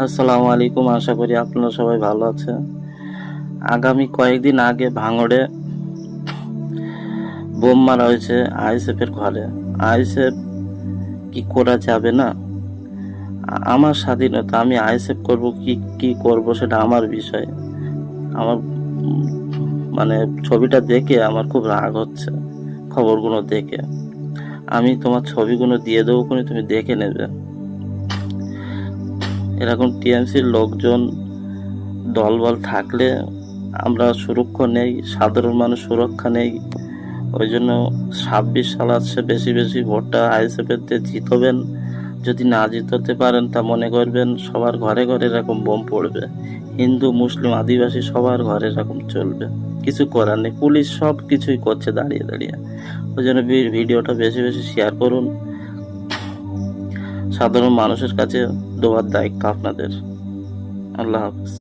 আসসালামু আলাইকুম, আশা করি আপনারা সবাই ভালো আছে। আগামী কয়েকদিন আগে ভাঙড়ে বোম মারা হয়েছে আইএসএফ এর ঘরে। আইএসএফ কি করা যাবে না? আমার স্বাধীনতা, আমি আইএসএফ করব কি কি করব সেটা আমার বিষয়। আমার মানে ছবিটা দেখে আমার খুব রাগ হচ্ছে, খবরগুলো দেখে। আমি তোমার ছবিগুলো দিয়ে দেবো, তুমি দেখে নেবে। এরকম টিএমসির লোকজন দলবল থাকলে আমরা সুরক্ষা নেই, সাধারণ মানুষ সুরক্ষা নেই। ওই জন্য 26 সাল আসছে, বেশি বেশি ভোটটা আইএসএফ এর দিয়ে জিতবেন। যদি না জিততে পারেন তা মনে করবেন সবার ঘরে ঘরে এরকম বোম পড়বে, হিন্দু মুসলিম আদিবাসী সবার ঘরে এরকম চলবে। কিছু করার নেই, পুলিশ সব কিছুই করছে দাঁড়িয়ে দাঁড়িয়ে। ওই জন্য ভিডিওটা বেশি বেশি শেয়ার করুন। সাধারণ মানুষের কাছে দেওয়ার দায়িত্ব আপনাদের। আল্লাহ হাফেজ।